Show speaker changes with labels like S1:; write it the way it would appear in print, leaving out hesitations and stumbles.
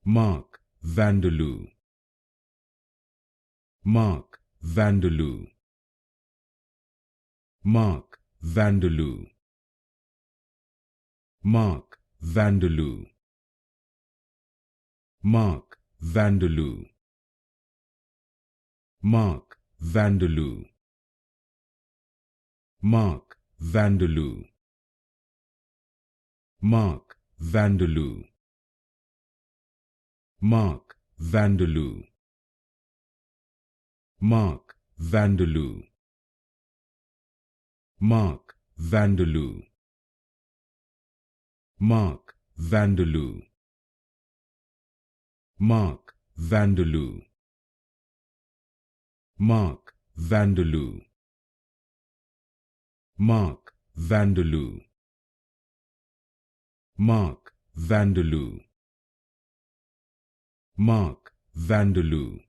S1: Mark Vanderloo, Mark Vanderloo, Mark Vanderloo, Mark Vanderloo, Mark Vanderloo, Mark Vanderloo, Mark Vanderloo, Mark Vanderloo, Mark Vanderloo, Mark Vanderloo, Mark Vanderloo, Mark Vanderloo, Mark Vanderloo, Mark Vanderloo, Mark Vanderloo, Mark Vanderloo, Mark Vanderloo,